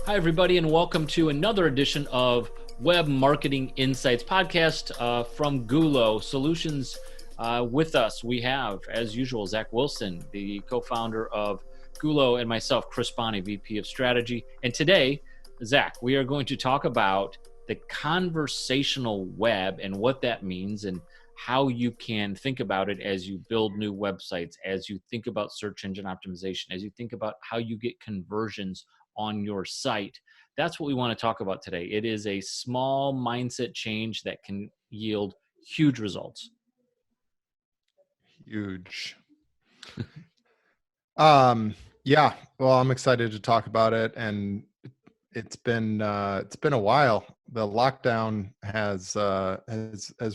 Hi, everybody, and welcome to another edition of Web Marketing Insights podcast from Gulo Solutions. With us, we have, as usual, Zach Wilson, the co-founder of Gulo, and myself, Chris Bonney, VP of Strategy. And today, Zach, we are going to talk about the conversational web and what that means and how you can think about it as you build new websites, as you think about search engine optimization, as you think about how you get conversions on your site. That's what we want to talk about today. It is a small mindset change that can yield huge results. Huge. Yeah, well, I'm excited to talk about it, and it's been a while. The lockdown has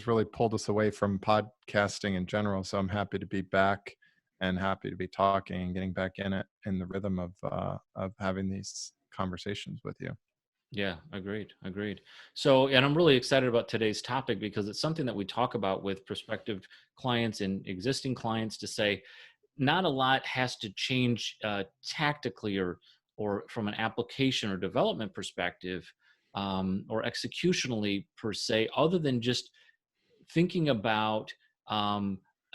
really pulled us away from podcasting in general, so I'm happy to be back and happy to be talking and getting back in the rhythm of having these conversations with you. Yeah, agreed. So, and I'm really excited about today's topic because it's something that we talk about with prospective clients and existing clients to say, not a lot has to change tactically or from an application or development perspective or executionally per se, other than just thinking about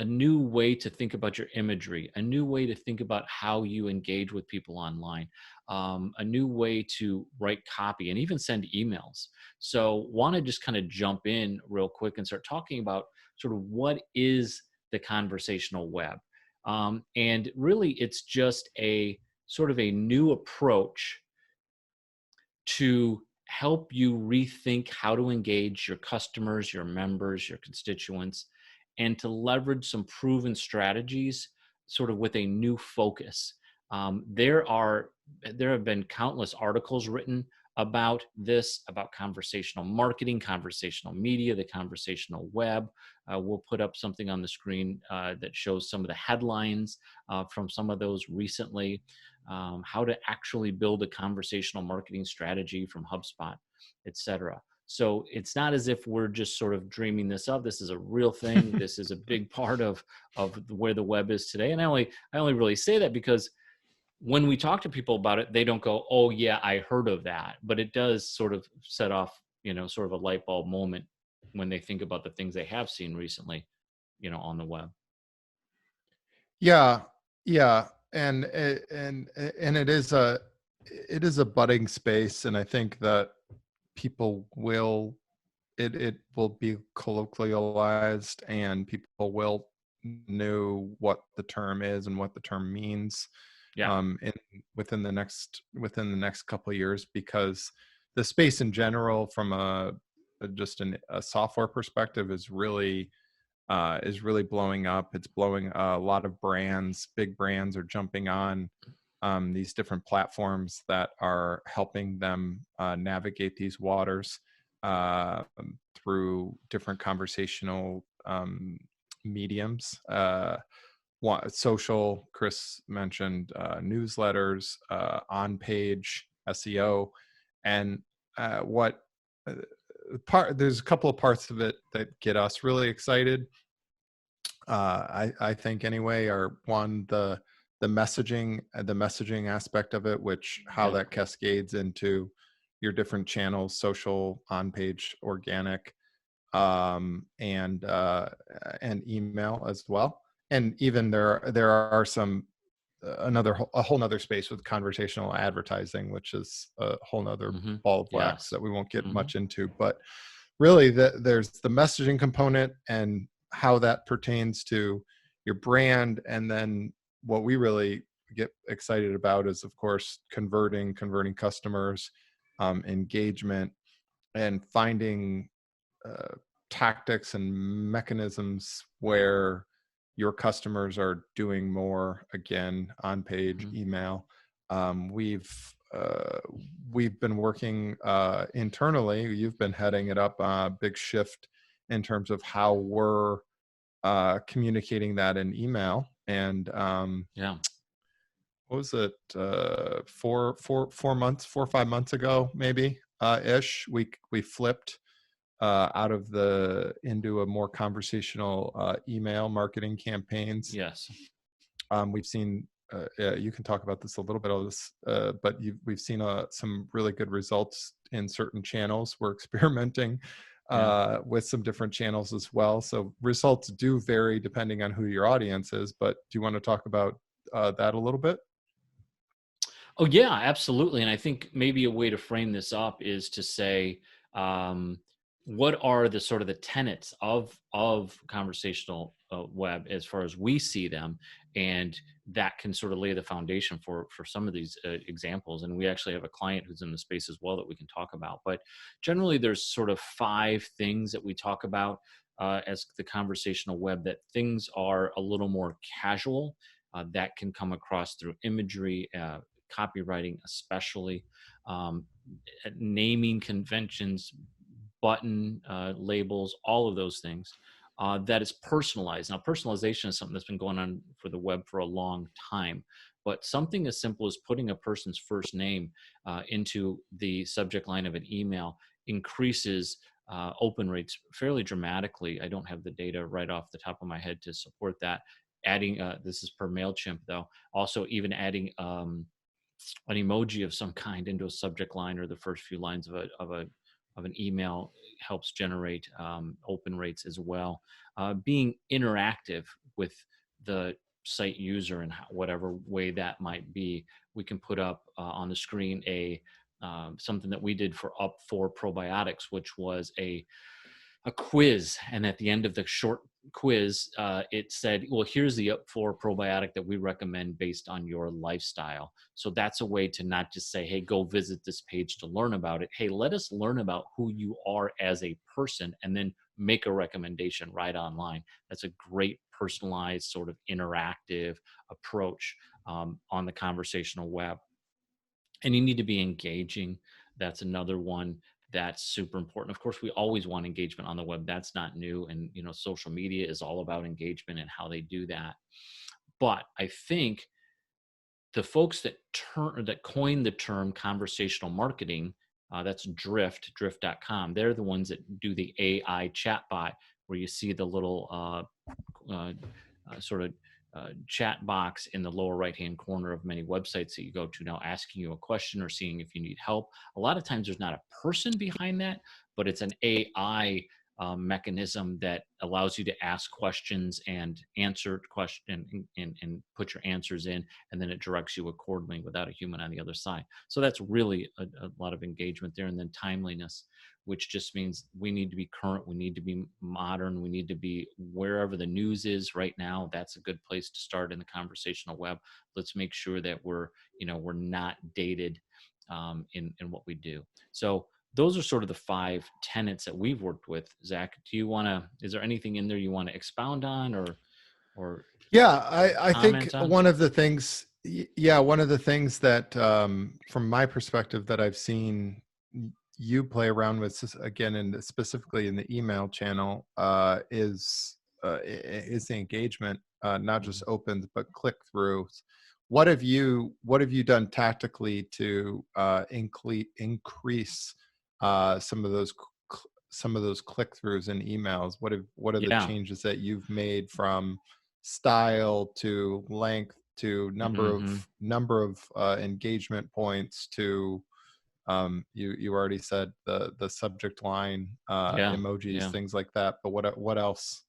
a new way to think about your imagery, a new way to think about how you engage with people online, a new way to write copy and even send emails. So want to just kind of jump in real quick and start talking about sort of what is the conversational web. And really it's just a sort of a new approach to help you rethink how to engage your customers, your members, your constituents, and to leverage some proven strategies sort of with a new focus. There have been countless articles written about this, about conversational marketing, conversational media, the conversational web. We'll put up something on the screen that shows some of the headlines from some of those recently. How to actually build a conversational marketing strategy from HubSpot, etc. So it's not as if we're just sort of dreaming this up. This is a real thing. This is a big part of where the web is today. And I only really say that because when we talk to people about it, they don't go, "Oh yeah, I heard of that." But it does sort of set off, sort of a light bulb moment when they think about the things they have seen recently, on the web. Yeah, yeah, and it is a budding space, and I think that people will it will be colloquialized, and people will know what the term is and what the term means Yeah. within the next couple of years, because the space in general from a software perspective is really blowing up. It's blowing a lot of big brands are jumping on these different platforms that are helping them navigate these waters through different conversational mediums. Social, Chris mentioned newsletters, on-page SEO, and what there's a couple of parts of it that get us really excited. I think anyway, are one, the messaging aspect of it, which how that cascades into your different channels, social, on-page, organic, and email as well. And even there are some a whole nother space with conversational advertising, which is a whole nother ball of wax that we won't get much into. But really, there's the messaging component and how that pertains to your brand, and then what we really get excited about is, of course, converting customers, engagement, and finding tactics and mechanisms where your customers are doing more, again, on page, email. We've been working internally. You've been heading it up, a big shift in terms of how we're communicating that in email. And what was it, 4 or 5 months ago, maybe ish, we flipped into a more conversational email marketing campaigns. Yes. We've seen yeah, you can talk about this a little bit of this, but we've seen some really good results in certain channels. We're experimenting Yeah. with some different channels as well. So results do vary depending on who your audience is. But do you want to talk about that a little bit? Oh yeah, absolutely. And I think maybe a way to frame this up is to say, um, what are the sort of the tenets of conversational web as far as we see them, and that can sort of lay the foundation for some of these examples. And we actually have a client who's in the space as well that we can talk about. But generally, there's sort of 5 things that we talk about as the conversational web. That things are a little more casual. That can come across through imagery. Copywriting, especially um, naming conventions, button labels, all of those things. That is personalized. Now, personalization is something that's been going on for the web for a long time, but something as simple as putting a person's first name into the subject line of an email increases open rates fairly dramatically. I don't have the data right off the top of my head to support that. Adding, this is per MailChimp though, also even adding an emoji of some kind into a subject line or the first few lines of an email helps generate open rates as well. Being interactive with the site user in whatever way that might be, we can put up on the screen a something that we did for Up for Probiotics, which was a quiz, and at the end of the short quiz, it said, well, here's the Up for probiotic that we recommend based on your lifestyle. So that's a way to not just say, hey, go visit this page to learn about it. Hey, let us learn about who you are as a person and then make a recommendation right online. That's a great personalized sort of interactive approach on the conversational web. And you need to be engaging. That's another one that's super important. Of course, we always want engagement on the web. That's not new. And, social media is all about engagement and how they do that. But I think the folks that coined the term conversational marketing, that's drift.com. They're the ones that do the AI chatbot, where you see the little sort of chat box in the lower right hand corner of many websites that you go to now, asking you a question or seeing if you need help. A lot of times there's not a person behind that, but it's an AI mechanism that allows you to ask questions and answer question and put your answers in, and then it directs you accordingly without a human on the other side. So that's really a lot of engagement there. And then timeliness, which just means we need to be current, we need to be modern, we need to be wherever the news is right now. That's a good place to start in the conversational web. Let's make sure that we're not dated in what we do. So those are sort of the 5 tenets that we've worked with. Zach, is there anything in there you want to expound on or Yeah, I think comment on? one of the things, one of the things that, from my perspective, that I've seen you play around with, again, and specifically in the email channel, is the engagement, not just opens but click throughs. What have you done tactically to increase some of those click throughs in emails? What are the Yeah. changes that you've made, from style to length to Hmm. number of engagement points to, you already said the subject line, Yeah. emojis, Yeah. things like that, but what else?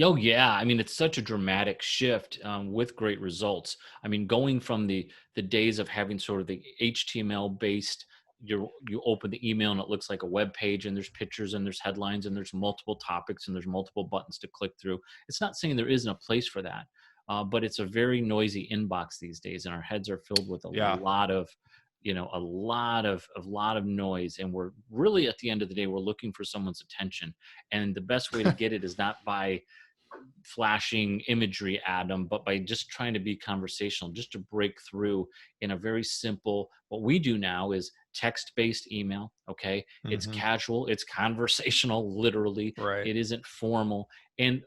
Oh yeah, I mean it's such a dramatic shift with great results. I mean, going from the days of having sort of the HTML based, you open the email and it looks like a web page and there's pictures and there's headlines and there's multiple topics and there's multiple buttons to click through. It's not saying there isn't a place for that, but it's a very noisy inbox these days, and our heads are filled with a Yeah. lot of a lot of noise, and we're really, at the end of the day, we're looking for someone's attention, and the best way to get it is not by flashing imagery at them, but by just trying to be conversational, just to break through in a very simple, what we do now is text-based email. Okay. It's Hmm. casual, it's conversational, literally. Right. It isn't formal. And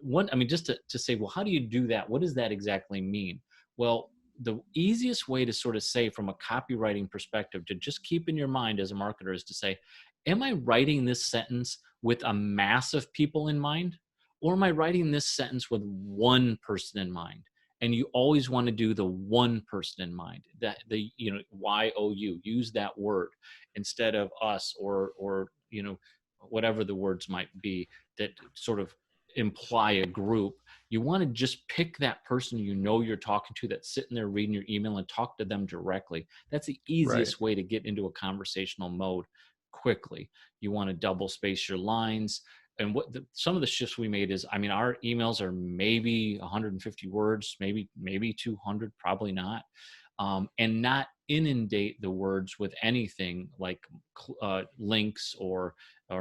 just to say, well, how do you do that? What does that exactly mean? Well, the easiest way to sort of say, from a copywriting perspective, to just keep in your mind as a marketer, is to say, am I writing this sentence with a mass of people in mind? Or am I writing this sentence with one person in mind? And you always want to do the one person in mind, that the, YOU, use that word instead of us, or whatever the words might be that sort of imply a group. You want to just pick that person you're talking to, that's sitting there reading your email, and talk to them directly. That's the easiest way to get into a conversational mode quickly. You want to double space your lines. And some of the shifts we made is, our emails are maybe 150 words, maybe 200, probably not. And not inundate the words with anything like links, or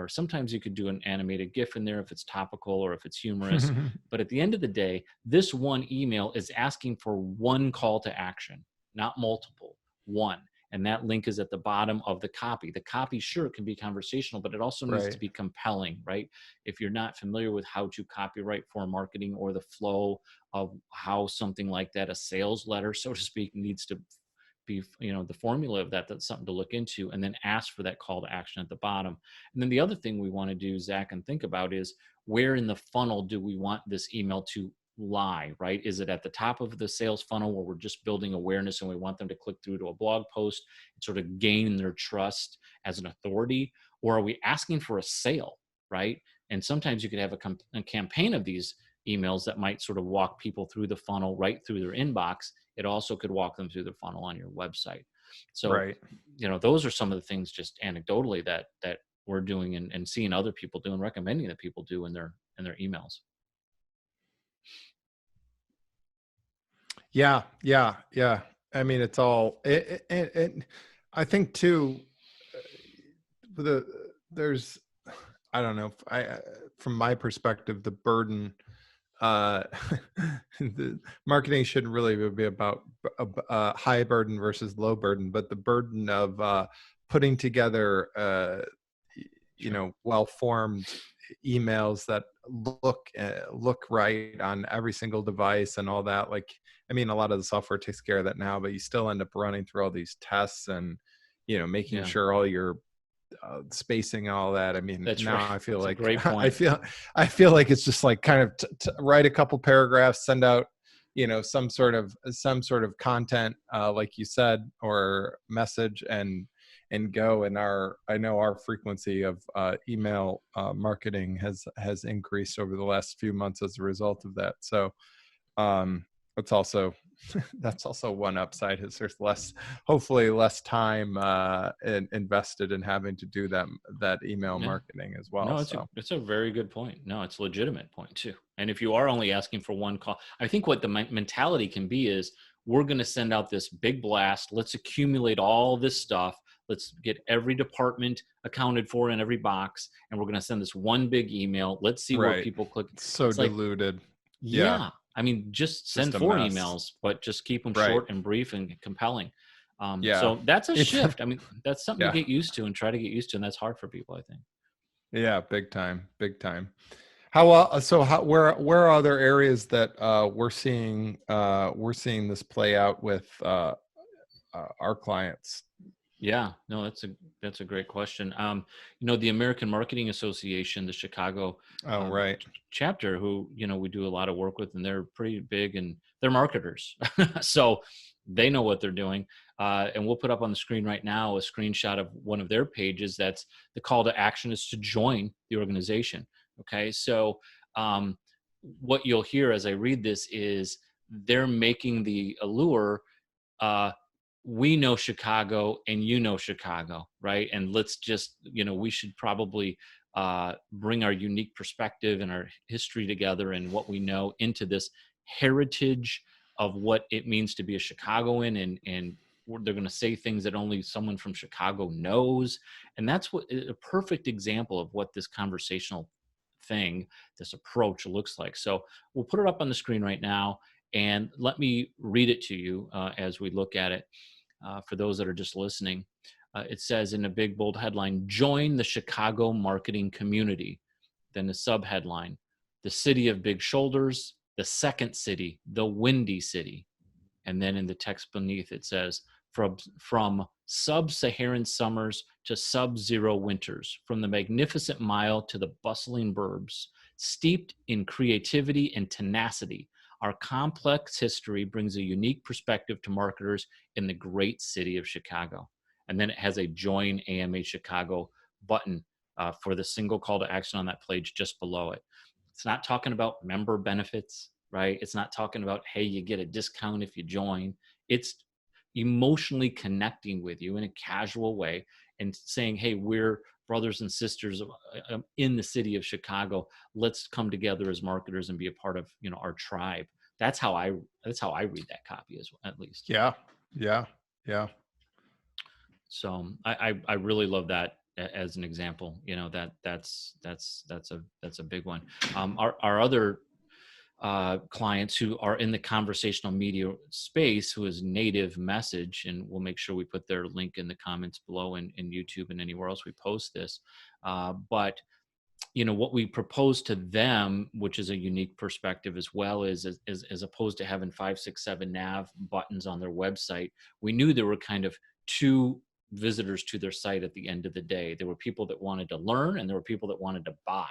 sometimes you could do an animated GIF in there if it's topical or if it's humorous. But at the end of the day, this one email is asking for one call to action, not multiple, one. And that link is at the bottom of the copy. The copy, sure, can be conversational, but it also needs to be compelling, right? If you're not familiar with how to copyright for marketing, or the flow of how something like that, a sales letter, so to speak, needs to be, the formula of that, that's something to look into, and then ask for that call to action at the bottom. And then the other thing we want to do, Zach, and think about is, where in the funnel do we want this email to lie, right? Is it at the top of the sales funnel, where we're just building awareness and we want them to click through to a blog post and sort of gain their trust as an authority? Or are we asking for a sale, right? And sometimes you could have a campaign of these emails that might sort of walk people through the funnel, right through their inbox. It also could walk them through the funnel on your website. So, those are some of the things, just anecdotally, that we're doing, and seeing other people do, and recommending that people do in their emails. Yeah. I mean, it's all, I think too, there's, I don't know, from my perspective, the burden, the marketing shouldn't really be about high burden versus low burden, but the burden of putting together, well-formed emails that look right on every single device and all that. Like, I mean, a lot of the software takes care of that now, but you still end up running through all these tests and, making sure all your spacing and all that. I mean, that's now right. I feel that's like a great point. I feel like it's just like kind of write a couple paragraphs, send out, some sort of content, like you said, or message, and go. And I know our frequency of email marketing has increased over the last few months as a result of that. So it's also that's also one upside, is there's hopefully less time invested in having to do that email marketing as well. No, it's a very good point. No, it's a legitimate point too. And if you are only asking for one call, I think what the mentality can be is, we're going to send out this big blast. Let's accumulate all this stuff. Let's get every department accounted for in every box, and we're going to send this one big email. Let's see where people click. It's so diluted. Yeah. I mean, just send 4 emails, but just keep them short and brief and compelling. So that's a shift. I mean, that's something to get used to and try to get used to. And that's hard for people, I think. Yeah. Big time. Where are other areas that we're seeing this play out with our clients? Yeah, no, that's a great question. The American Marketing Association, the Chicago chapter, who, we do a lot of work with, and they're pretty big, and they're marketers. So they know what they're doing. And we'll put up on the screen right now a screenshot of one of their pages. That's the call to action is to join the organization. Okay. So what you'll hear as I read this is, they're making the allure, we know Chicago and you know Chicago, right? And let's just, we should probably bring our unique perspective and our history together and what we know into this heritage of what it means to be a Chicagoan. And they're going to say things that only someone from Chicago knows. And that's a perfect example of what this conversational thing, this approach looks like. So we'll put it up on the screen right now, and let me read it to you as we look at it. For those that are just listening, it says in a big bold headline, join the Chicago marketing community. Then the subheadline, the city of big shoulders, the second city, the windy city. And then in the text beneath, it says, from sub-Saharan summers to sub-zero winters, from the magnificent mile to the bustling burbs, steeped in creativity and tenacity, Our complex history brings a unique perspective to marketers in the great city of Chicago. And then it has a Join AMA Chicago button for the single call to action on that page just below it. It's not talking about member benefits, right? It's not talking about, hey, you get a discount if you join. It's emotionally connecting with you in a casual way and saying, hey, we're brothers and sisters in the city of Chicago. Let's come together as marketers and be a part of, our tribe. That's how I read that copy at least. Yeah. So I really love that as an example. That's a big one. Our other clients who are in the conversational media space, who is native message, and we'll make sure we put their link in the comments below in YouTube and anywhere else we post this. But what we propose to them, which is a unique perspective as well, is as opposed to having 5, 6, 7 nav buttons on their website, we knew there were kind of two visitors to their site at the end of the day. There were people that wanted to learn, and there were people that wanted to buy,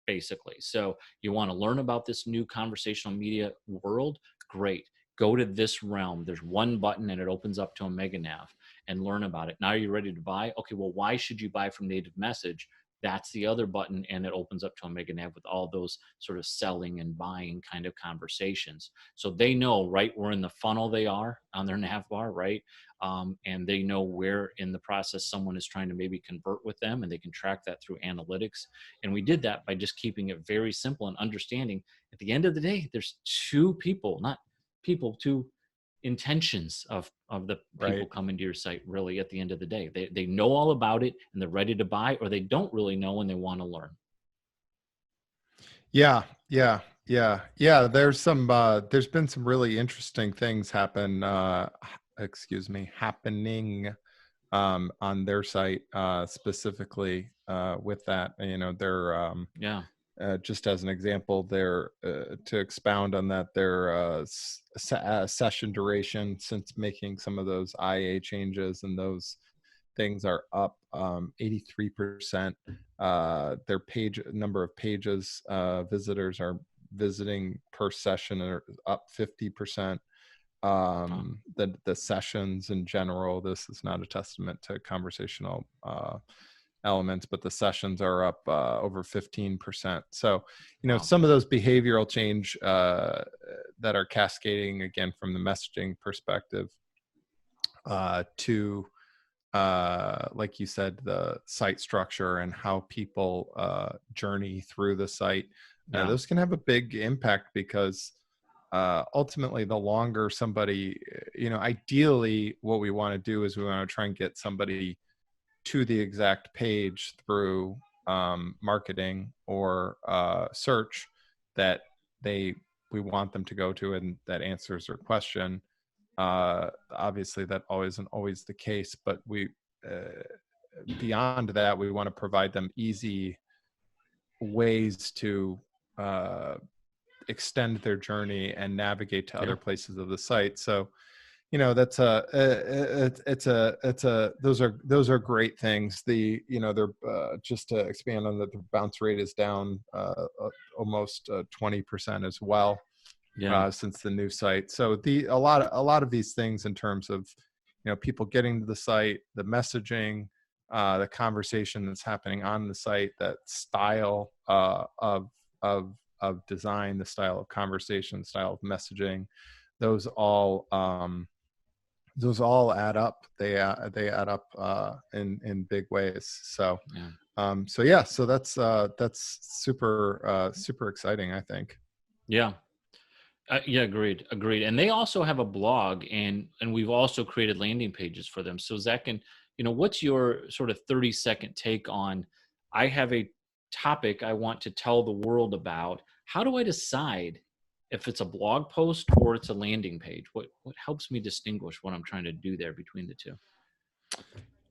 basically. So you want to learn about this new conversational media world? Great. Go to this realm. There's one button and it opens up to a mega nav and learn about it. Now, are you ready to buy? Okay, well, why should you buy from native message? That's the other button, and it opens up to a mega nav with all those sort of selling and buying kind of conversations. So they know right where in the funnel they are on their nav bar, right? And they know where in the process someone is trying to maybe convert with them, and they can track that through analytics. And we did that by just keeping it very simple and understanding at the end of the day, there's two people, not people, two intentions of the people coming to your site. Really, at the end of the day, they know all about it and they're ready to buy, or they don't really know and they want to learn. Yeah. There's been some really interesting things happening on their site, specifically with that. They're just as an example, to expound on that, their session duration since making some of those IA changes and those things are up 83%. Their number of pages visitors are visiting per session are up 50%. The sessions in general, this is not a testament to conversational elements, but the sessions are up over 15%. So, some of those behavioral change that are cascading again from the messaging perspective to like you said, the site structure and how people journey through the site. Those can have a big impact because ultimately the longer somebody, ideally what we want to do is we want to try and get somebody to the exact page through marketing or search that we want them to go to, and that answers their question. Obviously that isn't always the case, but we beyond that, we want to provide them easy ways to extend their journey and navigate to other places of the site. So that's those are great things. They're just to expand on that, the bounce rate is down almost 20% as well since the new site. So a lot of these things in terms of people getting to the site, the messaging, the conversation that's happening on the site, that style of design, the style of conversation, style of messaging, those all add up. They add up in big ways. So so that's super exciting, I think. Agreed. And they also have a blog, and we've also created landing pages for them. So Zach, and what's your sort of 30-second take on, I have a topic I want to tell the world about. How do I decide if it's a blog post or it's a landing page? What helps me distinguish what I'm trying to do there between the two?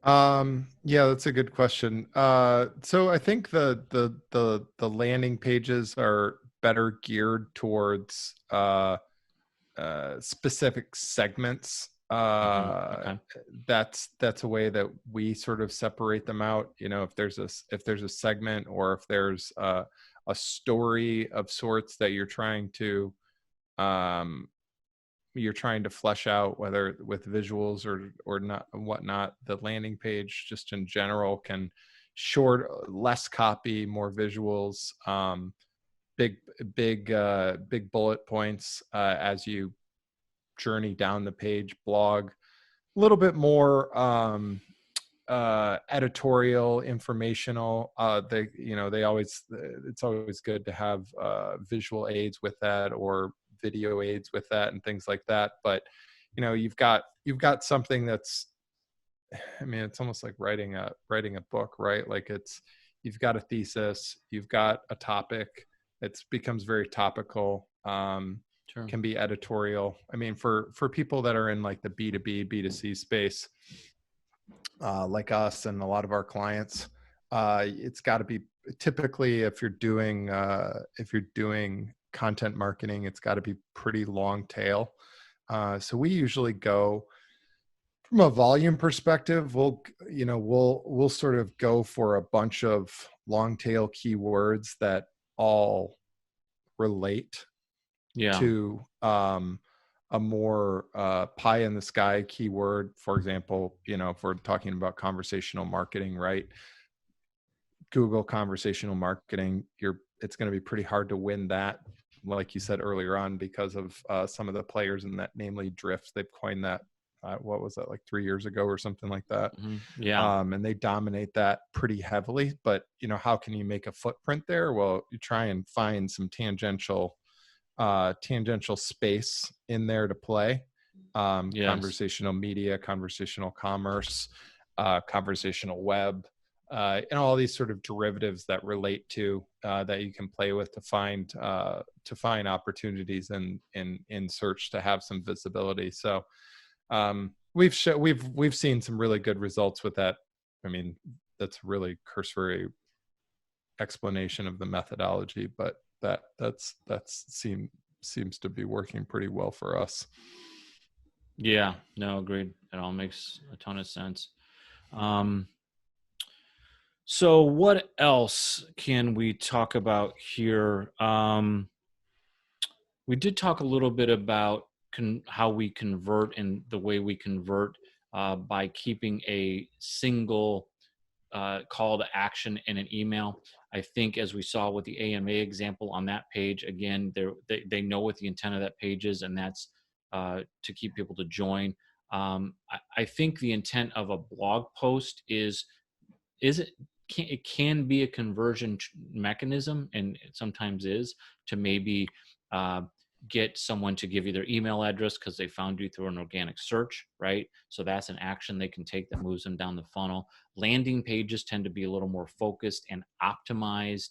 That's a good question. So I think the landing pages are better geared towards specific segments. That's a way that we sort of separate them out. If there's a segment, or if there's a story of sorts that you're trying to you're trying to flesh out, whether with visuals or not, whatnot, the landing page just in general can less copy, more visuals, big bullet points as you journey down the page, blog, a little bit more editorial, informational. It's always good to have visual aids with that, or video aids with that, and things like that. But you've got something that's, I mean, it's almost like writing a book, right? Like you've got a thesis, you've got a topic. It becomes very topical. Sure. Can be editorial. I mean, for people that are in like the B2B, B2C space, like us and a lot of our clients, it's got to be, typically if you're doing content marketing, it's got to be pretty long tail. So we usually go from a volume perspective. We'll sort of go for a bunch of long tail keywords that all relate to a more pie in the sky keyword. For example, if we're talking about conversational marketing, right? Google conversational marketing, it's going to be pretty hard to win that, like you said earlier on, because of some of the players in that, namely Drift. They've coined that, what was that, like 3 years ago or something like that? Mm-hmm. Yeah. And they dominate that pretty heavily. But how can you make a footprint there? Well, you try and find some tangential space in there to play. Yes. Conversational media, conversational commerce, conversational web, and all these sort of derivatives that relate to that you can play with to find opportunities in search to have some visibility. So we've seen some really good results with that. I mean, that's really cursory explanation of the methodology, but seems to be working pretty well for us. Yeah, no, agreed. It all makes a ton of sense. So what else can we talk about here? We did talk a little bit about how we convert, and the way we convert by keeping a single call to action in an email. I think, as we saw with the AMA example on that page, again, they know what the intent of that page is, and that's to keep people to join. I think the intent of a blog post it can be a conversion mechanism, and it sometimes is, to maybe get someone to give you their email address because they found you through an organic search, right? So that's an action they can take that moves them down the funnel. Landing pages tend to be a little more focused and optimized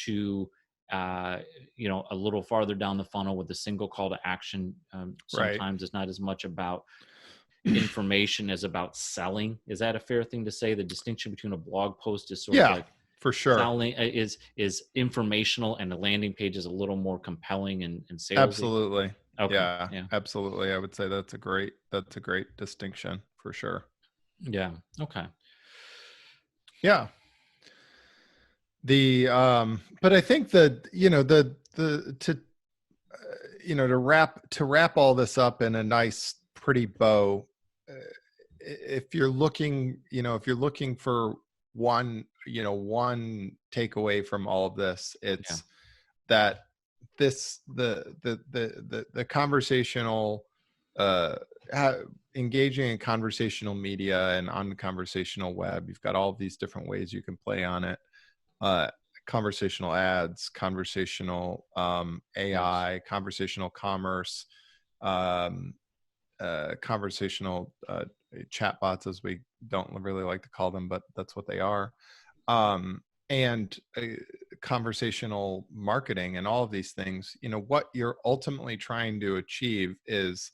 to a little farther down the funnel with a single call to action. Sometimes right. It's not as much about information as about selling. Is that a fair thing to say? The distinction between a blog post is sort of like, for sure, selling is informational, and the landing page is a little more compelling and salesy. Absolutely. Okay. Yeah, absolutely. I would say that's a great distinction for sure. Yeah. Okay. Yeah. But I think that to wrap all this up in a nice, pretty bow, if you're looking for one takeaway from all of this, it's that the conversational, engaging in conversational media and on the conversational web, you've got all of these different ways you can play on it. Conversational ads, conversational AI, conversational commerce, conversational chatbots, as we don't really like to call them, but that's what they are, and conversational marketing, and all of these things. What you're ultimately trying to achieve is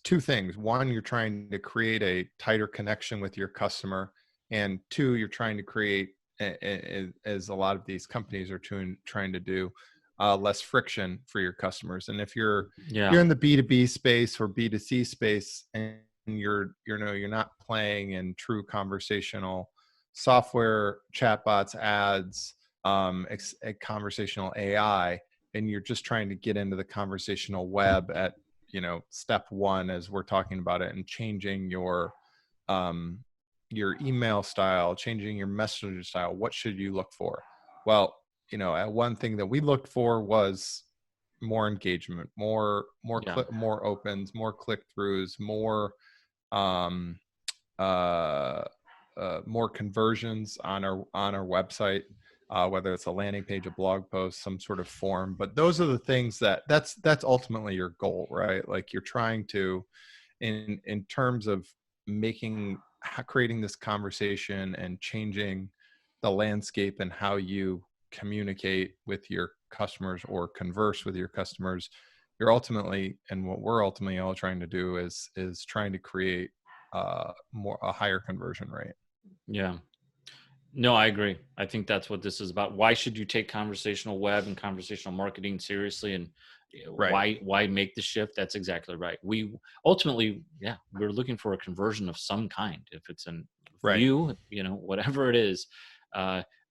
two things. One, you're trying to create a tighter connection with your customer, and two, you're trying to create, as a lot of these companies are trying to do, less friction for your customers. And if you're in the B2B space or B2C space, and you're not playing in true conversational software, chatbots, ads, conversational AI, you're just trying to get into the conversational web at, step one, as we're talking about it, and changing your email style, changing your messaging style, what should you look for? Well, one thing that we looked for was more engagement, more opens, more click-throughs, more more conversions on our website, whether it's a landing page, a blog post, some sort of form. But those are the things that's ultimately your goal, right? Like, you're trying to, in terms of creating this conversation and changing the landscape and how you communicate with your customers or converse with your customers, you're ultimately, and what we're ultimately all trying to do is trying to create a higher conversion rate. Yeah. No, I agree. I think that's what this is about. Why should you take conversational web and conversational marketing seriously? And why make the shift? That's exactly right. We ultimately, we're looking for a conversion of some kind. If it's a view, whatever it is,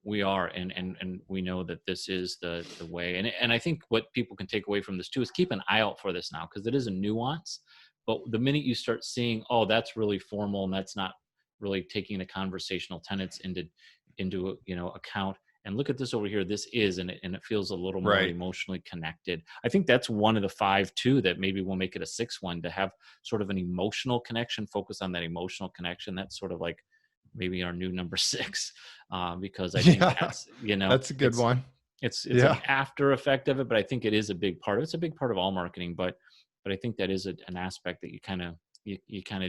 we are, and we know that this is the way. And I think what people can take away from this too is keep an eye out for this now, because it is a nuance. But the minute you start seeing, oh, that's really formal and that's not really taking the conversational tenets into account, and look at this over here, this is, and it feels a little more emotionally connected. I think that's one of the 5 too, that maybe we'll make it a 6th one, to have sort of an emotional connection, focus on that emotional connection. That's sort of like maybe our new number 6, because I think that's a good one. It's an after effect of it, but I think it is a big part. It's a big part of all marketing, but I think that is an aspect that you kind of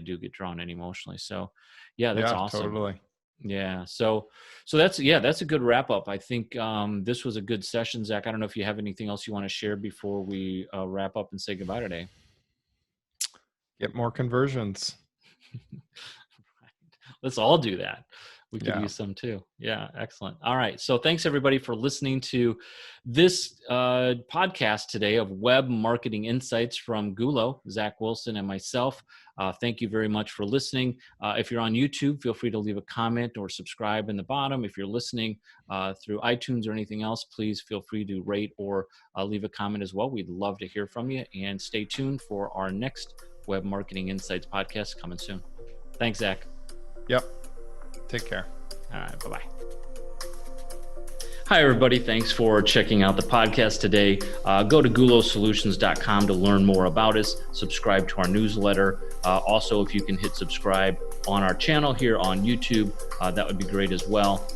do get drawn in emotionally. So that's awesome. Totally. Yeah. So that's a good wrap up. I think this was a good session, Zach. I don't know if you have anything else you want to share before we wrap up and say goodbye today. Get more conversions. Let's all do that. We could use some too. Yeah. Excellent. All right. So thanks everybody for listening to this podcast today of Web Marketing Insights from Gulo, Zach Wilson, and myself. Thank you very much for listening. If you're on YouTube, feel free to leave a comment or subscribe in the bottom. If you're listening through iTunes or anything else, please feel free to rate or leave a comment as well. We'd love to hear from you, and stay tuned for our next Web Marketing Insights podcast coming soon. Thanks, Zach. Yep. Take care. All right. Bye-bye. Hi, everybody. Thanks for checking out the podcast today. Go to gulosolutions.com to learn more about us. Subscribe to our newsletter. Also, if you can hit subscribe on our channel here on YouTube, that would be great as well.